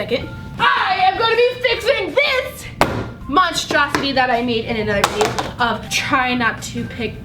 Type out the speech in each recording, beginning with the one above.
second. I am going to be fixing this monstrosity that I made in another video of try not to pick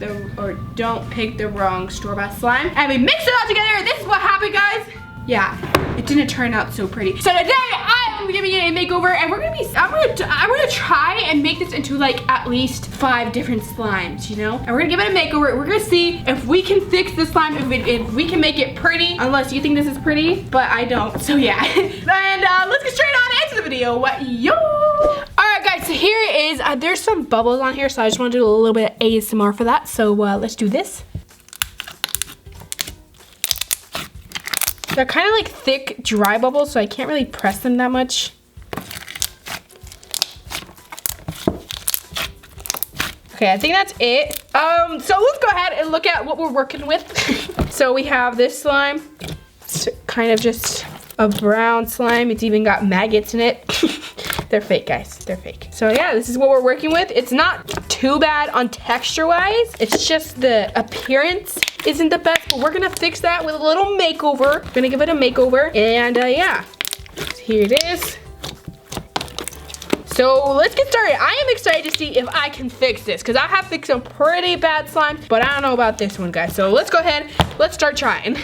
don't pick the wrong store-bought slime. And we mixed it all together. This is what happened, guys. Yeah, it didn't turn out so pretty. So today I am giving it a makeover, and I'm gonna try and make this into like at least 5 different slimes, you know? And we're gonna give it a makeover. We're gonna see if we can fix the slime, if we can make it pretty, unless you think this is pretty, but I don't. So yeah, and let's get straight on into the video. Alright guys, so here it is. There's some bubbles on here, so I just want to do a little bit of ASMR for that. So let's do this. They're kind of like thick, dry bubbles, so I can't really press them that much. Okay, I think that's it. So let's go ahead and look at what we're working with. So we have this slime. It's kind of just a brown slime. It's even got maggots in it. They're fake, guys. They're fake. So yeah, this is what we're working with. It's not too bad on texture-wise. It's just the appearance isn't the best, but we're gonna fix that with a little makeover. We're gonna give it a makeover, and yeah, so here it is. So let's get started. I am excited to see if I can fix this, because I have fixed some pretty bad slime, but I don't know about this one, guys. So let's go ahead, let's start trying.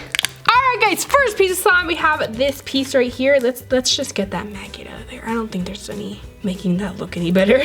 Alright guys, first piece of slime, we have this piece right here. Let's just get that maggot out of there. I don't think there's any making that look any better.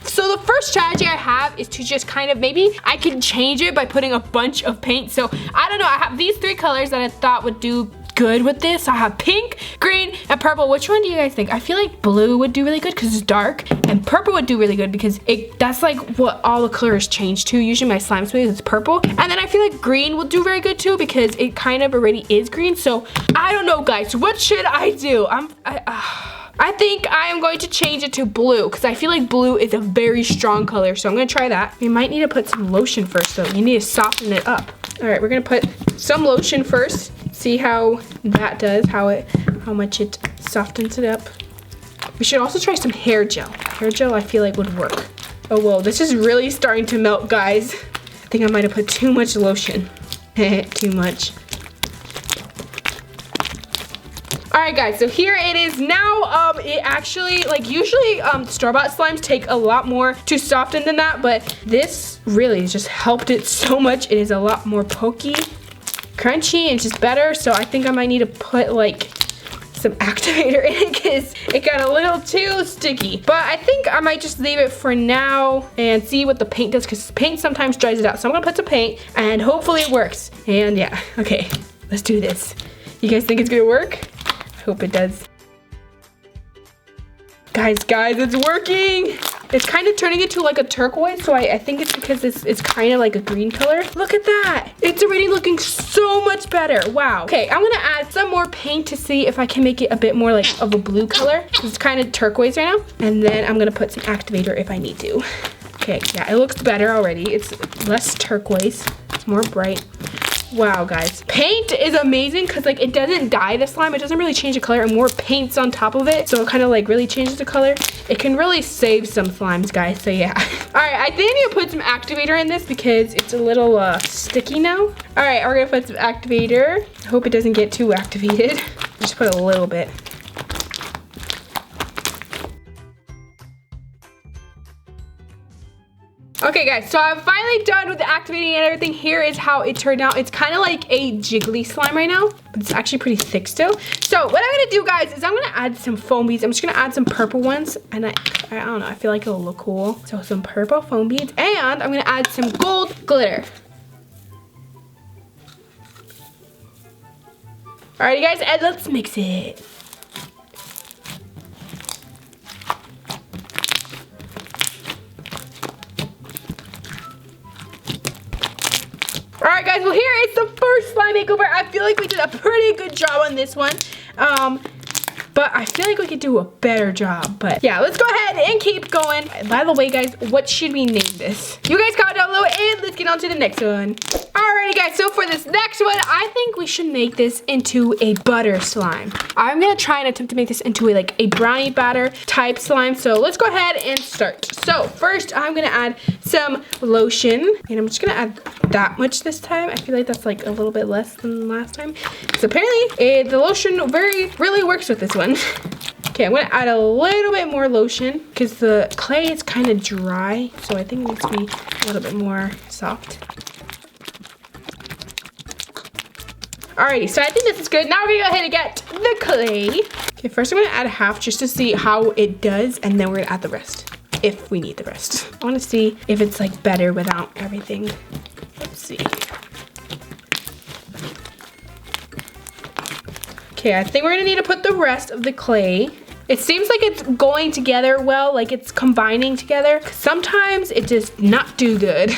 So the first strategy I have is to just kind of, maybe I can change it by putting a bunch of paint. So I don't know, I have these 3 colors that I thought would do good with this. I have pink, green, and purple. Which one do you guys think? I feel like blue would do really good because it's dark, and purple would do really good because that's like what all the colors change to. Usually my slime smoothie is purple, and then I feel like green will do very good too because it kind of already is green. So I don't know, guys. What should I do? I think I am going to change it to blue because I feel like blue is a very strong color. So I'm going to try that. We might need to put some lotion first though. You need to soften it up. All right, we're going to put some lotion first. See how that does, how much it softens it up. We should also try some hair gel. Hair gel I feel like would work. Oh whoa, this is really starting to melt, guys. I think I might have put too much lotion. Too much. Alright guys, so here it is now. It actually, like usually store-bought slimes take a lot more to soften than that, but this really just helped it so much. It is a lot more pokey, crunchy, and just better. So I think I might need to put like some activator in it because it got a little too sticky. But I think I might just leave it for now and see what the paint does, because paint sometimes dries it out. So I'm gonna put some paint and hopefully it works. And yeah, okay, let's do this. You guys think it's gonna work? I hope it does. Guys, it's working. It's kind of turning into like a turquoise, so I think it's because it's kind of like a green color. Look at that. It's already looking so much better. Wow. Okay, I'm gonna add some more paint to see if I can make it a bit more like of a blue color. It's kind of turquoise right now. And then I'm gonna put some activator if I need to. Okay, yeah, it looks better already. It's less turquoise, it's more bright. Wow, guys. Paint is amazing because like it doesn't dye the slime. It doesn't really change the color, and more paint's on top of it. So it kind of like really changes the color. It can really save some slimes, guys. So yeah. All right, I think I need to put some activator in this because it's a little sticky now. All right, we're gonna put some activator. I hope it doesn't get too activated. Just put a little bit. Okay guys, so I'm finally done with the activating and everything. Here is how it turned out. It's kind of like a jiggly slime right now, but it's actually pretty thick still. So what I'm gonna do, guys, is I'm gonna add some foam beads. I'm just gonna add some purple ones, and I don't know, I feel like it'll look cool. So some purple foam beads, and I'm gonna add some gold glitter. Alrighty guys, and let's mix it. Alright guys, well here is the first slime makeover. I feel like we did a pretty good job on this one. But I feel like we could do a better job. But yeah, let's go ahead and keep going. By the way, guys, what should we name this? You guys comment down below and let's get on to the next one. Alrighty guys, so for this next one, I think we should make this into a butter slime. I'm gonna try and attempt to make this into like a brownie batter type slime. So let's go ahead and start. So first, I'm gonna add some lotion, and I'm just gonna add that much this time. I feel like that's like a little bit less than last time. So apparently, the lotion really works with this one. Okay, I'm gonna add a little bit more lotion because the clay is kind of dry. So I think it needs to be a little bit more soft. Alrighty, so I think this is good. Now we're gonna go ahead and get the clay. Okay, first I'm gonna add half just to see how it does, and then we're gonna add the rest if we need the rest. I wanna see if it's like better without everything. Let's see. Okay, I think we're gonna need to put the rest of the clay. It seems like it's going together well, like it's combining together. Sometimes it does not do good.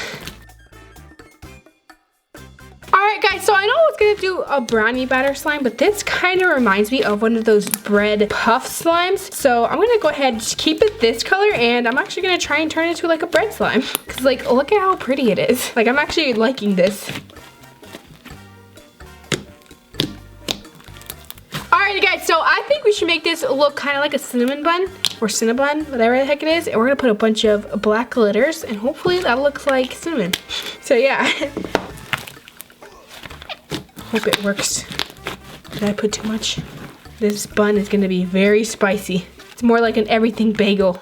Alright guys, so I know I was gonna do a brownie batter slime, but this kind of reminds me of one of those bread puff slimes. So I'm gonna go ahead and just keep it this color, and I'm actually gonna try and turn it into like a bread slime. Cause like, look at how pretty it is. Like, I'm actually liking this. Alrighty guys, so I think we should make this look kind of like a cinnamon bun or cinnabon, whatever the heck it is. And we're gonna put a bunch of black glitters, and hopefully that looks like cinnamon. So yeah. Hope it works. Did I put too much? This bun is gonna be very spicy. It's more like an everything bagel.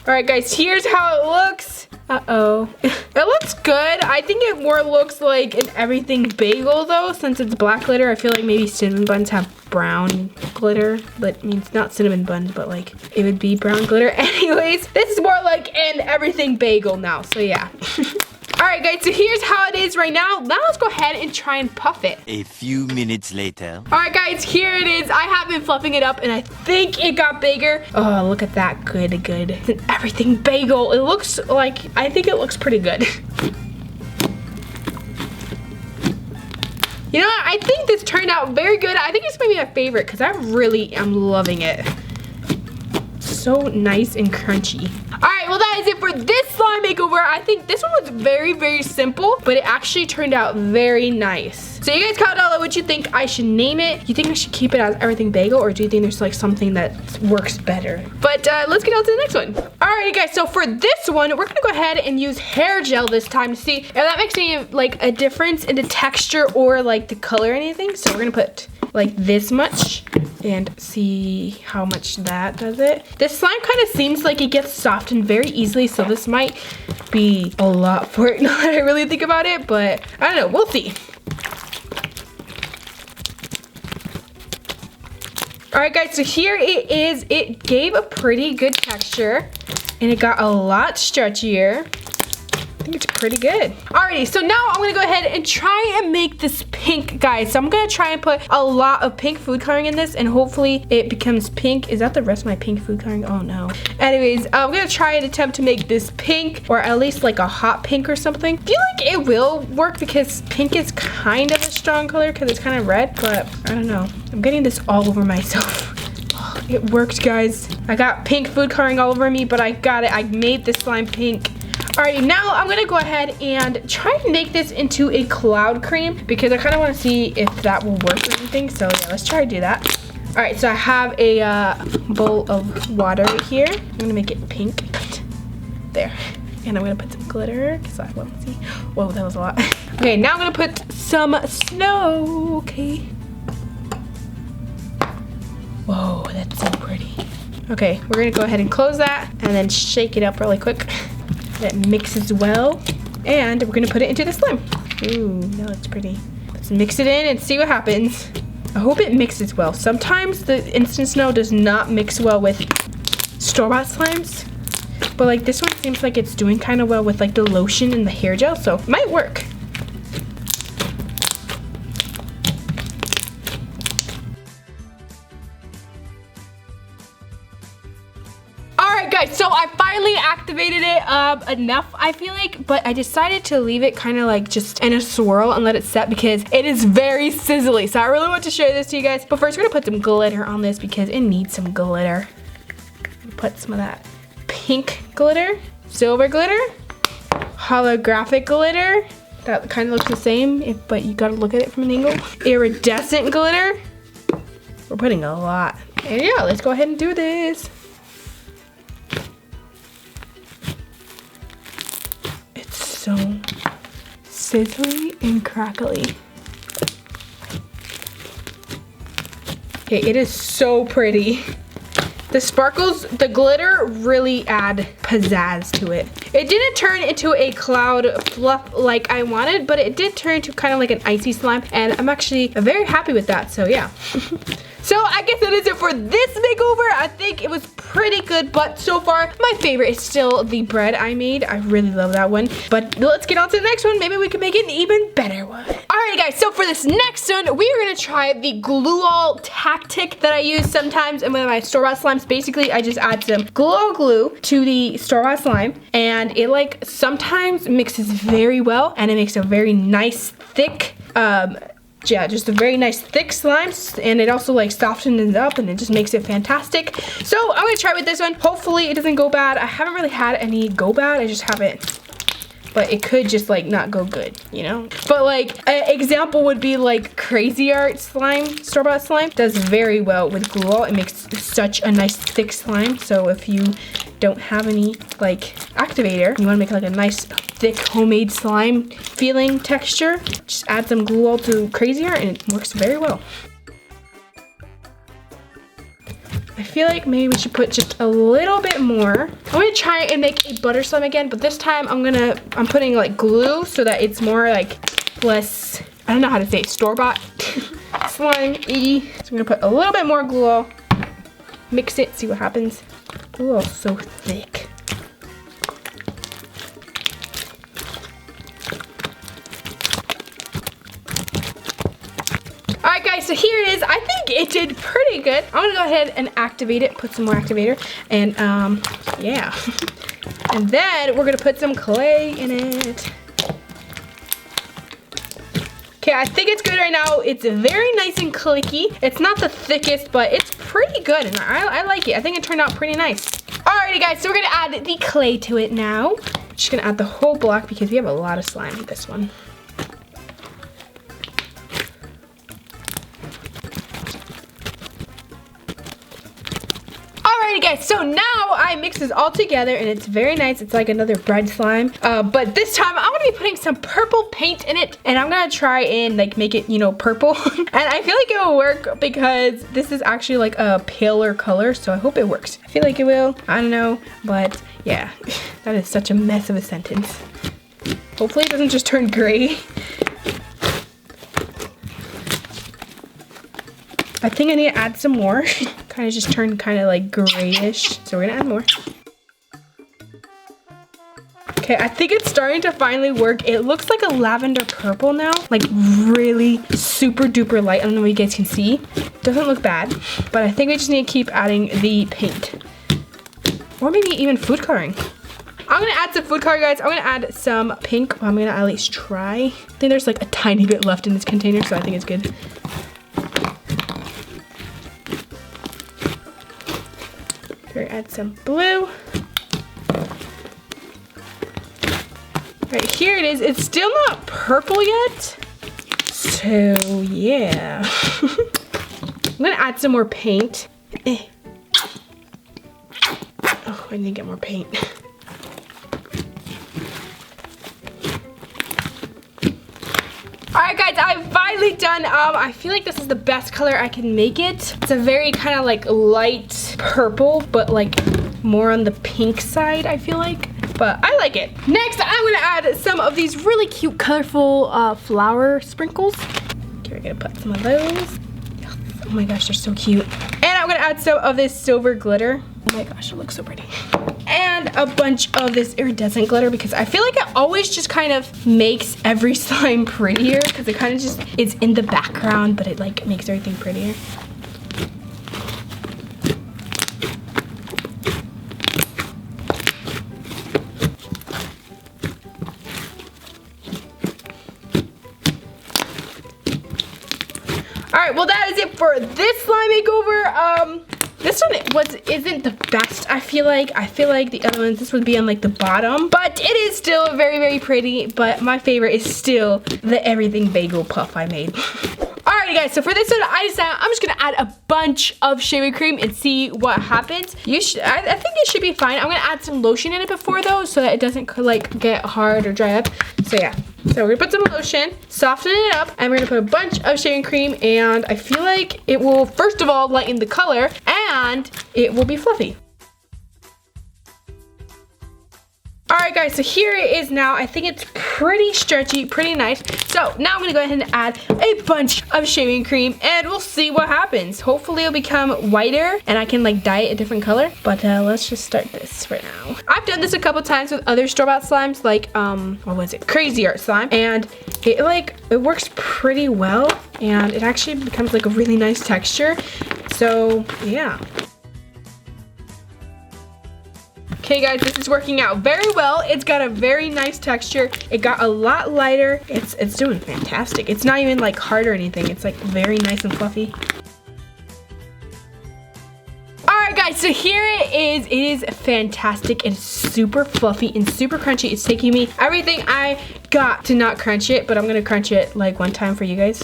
Alright guys, here's how it looks. Uh-oh. It looks good. I think it more looks like an everything bagel though, since it's black glitter. I feel like maybe cinnamon buns have brown glitter, but I mean, it's not cinnamon buns, but like it would be brown glitter. Anyways, this is more like an everything bagel now, so yeah. Alright guys, so here's how it is right now. Now let's go ahead and try and puff it. A few minutes later. Alright guys, here it is. I have been fluffing it up and I think it got bigger. Oh, look at that. Good. It's an everything bagel. It looks like, I think it looks pretty good. You know what? I think this turned out very good. I think it's gonna be my favorite because I really am loving it. So nice and crunchy. Alright, well that is it for this slime makeover. I think this one was very simple, but it actually turned out very nice. So you guys comment down below what you think I should name it. You think I should keep it as everything bagel, or do you think there's like something that works better? But let's get on to the next one. Alrighty guys, so for this one, we're gonna go ahead and use hair gel this time to see if that makes any like a difference in the texture or like the color or anything. So we're gonna put like this much and see how much that does it. This slime kind of seems like it gets softened very easily, so this might be a lot for it now that I really think about it, but I don't know, we'll see. Alright guys, so here it is. It gave a pretty good texture and it got a lot stretchier. I think it's pretty good. Alrighty, so now I'm gonna go ahead and try and make this pink, guys. So I'm gonna try and put a lot of pink food coloring in this and hopefully it becomes pink. Is that the rest of my pink food coloring? Oh no. Anyways, I'm gonna try and attempt to make this pink, or at least like a hot pink or something. I feel like it will work because pink is kind of a strong color because it's kind of red, but I don't know. I'm getting this all over myself. It worked, guys. I got pink food coloring all over me, but I got it. I made this slime pink. Alrighty, now I'm gonna go ahead and try and make this into a cloud cream because I kind of want to see if that will work or anything. So yeah, let's try to do that. Alright, so I have a bowl of water right here. I'm gonna make it pink. There. And I'm gonna put some glitter because I want to see. Whoa, that was a lot. Okay, now I'm gonna put some snow. Okay. Whoa, that's so pretty. Okay, we're gonna go ahead and close that and then shake it up really quick. It mixes well, and we're gonna put it into the slime. Ooh, that looks pretty. Let's mix it in and see what happens. I hope it mixes well. Sometimes the instant snow does not mix well with store-bought slimes, but like this one seems like it's doing kind of well with like the lotion and the hair gel, so it might work. Guys, so I finally activated it enough, I feel like, but I decided to leave it kind of like just in a swirl and let it set because it is very sizzly. So I really want to show this to you guys. But first we're gonna put some glitter on this because it needs some glitter. Put some of that pink glitter, silver glitter, holographic glitter. That kind of looks the same, but you gotta look at it from an angle. Iridescent glitter. We're putting a lot. And yeah, let's go ahead and do this. So sizzly and crackly. Okay, it is so pretty. The sparkles, the glitter really add pizzazz to it. It didn't turn into a cloud fluff like I wanted, but it did turn into kind of like an icy slime, and I'm actually very happy with that, so yeah. So I guess that is it for this makeover. I think it was pretty good, but so far my favorite is still the bread I made. I really love that one. But let's get on to the next one. Maybe we can make it an even better one. Alright guys, so for this next one, we are gonna try the glue-all tactic that I use sometimes in my store-bought slimes. Basically, I just add some glue to the store-bought slime, and it like sometimes mixes very well, and it makes a very nice thick yeah, just a very nice thick slime, and it also like softens it up, and it just makes it fantastic. So I'm gonna try with this one. Hopefully it doesn't go bad. I haven't really had any go bad. I just haven't, but it could just like not go good, you know? But like an example would be like Crazy Art slime, store-bought slime, does very well with glue-all. It makes such a nice thick slime. So if you don't have any like activator, you wanna make like a nice thick homemade slime feeling texture, just add some glue-all to Crazy Art and it works very well. I feel like maybe we should put just a little bit more. I'm gonna try and make a butter slime again, but this time I'm putting like glue so that it's more like less, I don't know how to say it, store-bought slime-y. So I'm gonna put a little bit more glue, mix it, see what happens. Ooh, so thick. Alright guys, so here it is. I think it did pretty good. I'm gonna go ahead and activate it, put some more activator, and yeah. And then we're gonna put some clay in it. Okay, I think it's good right now. It's very nice and clicky. It's not the thickest, but it's pretty good, and I like it. I think it turned out pretty nice. Alrighty guys, so we're gonna add the clay to it now. Just gonna add the whole block because we have a lot of slime with this one. Alrighty guys, so now I mix this all together and it's very nice. It's like another bread slime. But this time I'm gonna be putting some purple paint in it, and I'm gonna try and like make it, you know, purple. And I feel like it will work because this is actually like a paler color, so I hope it works. I feel like it will. I don't know, but yeah, that is such a mess of a sentence. Hopefully it doesn't just turn gray. I think I need to add some more. Kind of just turned kind of like grayish, so we're gonna add more. Okay, I think it's starting to finally work. It looks like a lavender purple now, like really super duper light. I don't know if you guys can see. Doesn't look bad, but I think I just need to keep adding the paint. Or maybe even food coloring. I'm gonna add some food coloring, guys. I'm gonna add some pink. Well, I'm gonna at least try. I think there's like a tiny bit left in this container, so I think it's good. Here, add some blue. Right, here it is. It's still not purple yet. So, yeah. I'm gonna add some more paint. Oh, I need to get more paint. Alright guys, I'm finally done. I feel like this is the best color I can make it. It's a very kind of like light purple, but like more on the pink side, I feel like. But I like it. Next, I'm gonna add some of these really cute, colorful flower sprinkles. Okay, we're gonna put some of those. Oh my gosh, they're so cute. And I'm gonna add some of this silver glitter. Oh my gosh, it looks so pretty. And a bunch of this iridescent glitter because I feel like it always just kind of makes every slime prettier because it kind of just is in the background, but it like makes everything prettier. Alright, well that is it for this slime makeover. This one isn't the best, I feel like. I feel like the other ones, this would be on like the bottom. But it is still very, very pretty. But my favorite is still the everything bagel puff I made. Alrighty guys, so for this one, I decided I'm just gonna add a bunch of shaving cream and see what happens. I think it should be fine. I'm gonna add some lotion in it before though, so that it doesn't like get hard or dry up. So yeah, so we're gonna put some lotion, soften it up, and we're gonna put a bunch of shaving cream, and I feel like it will, first of all, lighten the color, and it will be fluffy. Alright guys, so here it is now. I think it's pretty stretchy, pretty nice. So now I'm gonna go ahead and add a bunch of shaving cream and we'll see what happens. Hopefully it'll become whiter and I can like dye it a different color. But let's just start this right now. I've done this a couple times with other store-bought slimes, like what was it? Crazy Art slime. And it works pretty well and it actually becomes like a really nice texture. So yeah. Okay guys, this is working out very well. It's got a very nice texture. It got a lot lighter. It's doing fantastic. It's not even like hard or anything. It's like very nice and fluffy. Alright guys, so here it is. It is fantastic. It's super fluffy and super crunchy. It's taking me everything I got to not crunch it, but I'm gonna crunch it like one time for you guys.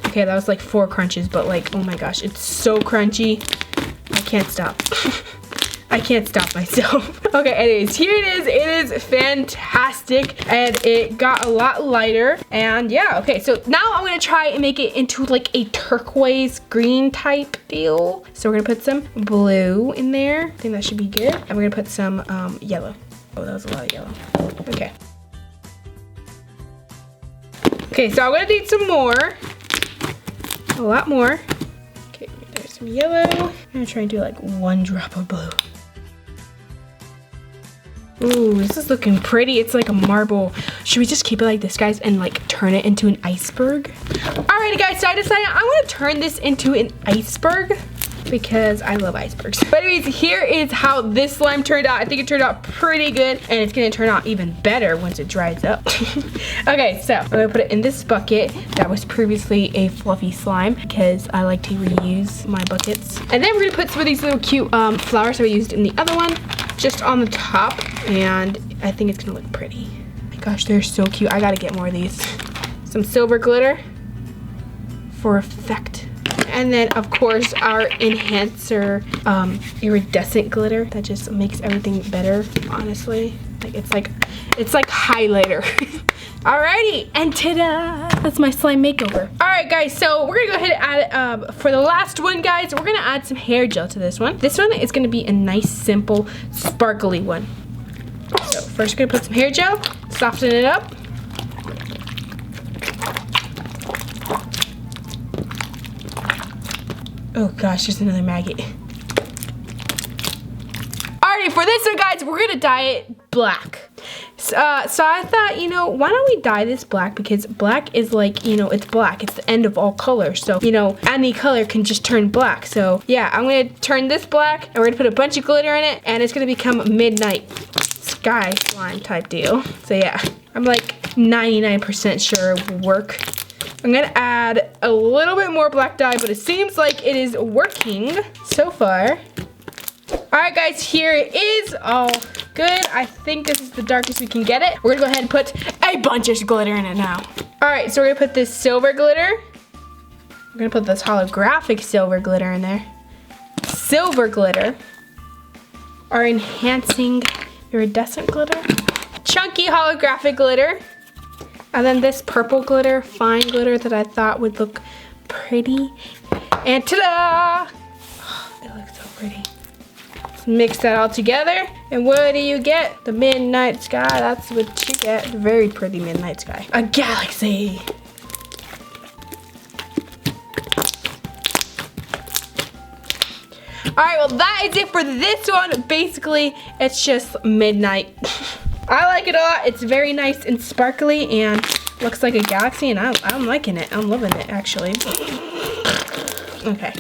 Okay, that was like 4 crunches, but like, oh my gosh, it's so crunchy. I can't stop. I can't stop myself. Okay, anyways, here it is. It is fantastic and it got a lot lighter. And yeah, okay, so now I'm gonna try and make it into like a turquoise green type deal. So we're gonna put some blue in there. I think that should be good. And we're gonna put some yellow. Oh, that was a lot of yellow. Okay. Okay, so I'm gonna need some more. A lot more. Okay, there's some yellow. I'm gonna try and do like 1 drop of blue. Ooh, this is looking pretty. It's like a marble. Should we just keep it like this, guys, and like turn it into an iceberg? Alrighty, guys, so I decided I want to turn this into an iceberg because I love icebergs. But anyways, here is how this slime turned out. I think it turned out pretty good, and it's gonna turn out even better once it dries up. Okay, so I'm gonna put it in this bucket that was previously a fluffy slime because I like to reuse my buckets. And then we're gonna put some of these little cute flowers that we used in the other one just on the top, and I think it's gonna look pretty. Oh my gosh, they're so cute. I gotta get more of these. Some silver glitter for effect. And then of course our enhancer iridescent glitter that just makes everything better, honestly. Like it's like highlighter. Alrighty, and ta-da! That's my slime makeover. Alright guys, so we're gonna go ahead and add, for the last one guys, we're gonna add some hair gel to this one. This one is gonna be a nice, simple, sparkly one. So first we're gonna put some hair gel, soften it up. Oh gosh, there's another maggot. Alrighty, for this one guys, we're gonna dye it black. So I thought, you know, why don't we dye this black? Because black is like, you know, it's black. It's the end of all colors. So, you know, any color can just turn black. So yeah, I'm gonna turn this black and we're gonna put a bunch of glitter in it and it's gonna become midnight sky slime type deal. So yeah, I'm like 99% sure it will work. I'm gonna add a little bit more black dye, but it seems like it is working so far. Alright guys, here it is, all good. I think this is the darkest we can get it. We're gonna go ahead and put a bunch of glitter in it now. Alright, so we're gonna put this silver glitter. We're gonna put this holographic silver glitter in there. Silver glitter. Our enhancing iridescent glitter. Chunky holographic glitter. And then this purple glitter, fine glitter that I thought would look pretty. And ta-da! Oh, it looks so pretty. Let's mix that all together. And what do you get? The midnight sky. That's what you get. Very pretty midnight sky. A galaxy. Alright, well that is it for this one. Basically, it's just midnight. I like it a lot. It's very nice and sparkly and looks like a galaxy, and I'm liking it. I'm loving it, actually. Okay. Alright,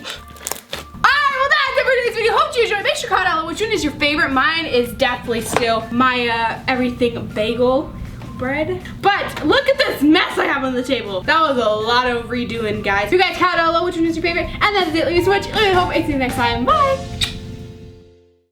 well that's it for today's video. Hope you enjoyed. Make sure to comment down below which one is your favorite. Mine is definitely still my everything bagel bread. But look at this mess I have on the table. That was a lot of redoing, guys. If you guys comment down below which one is your favorite. And that's it. Thank you so much. I hope I see you next time. Bye.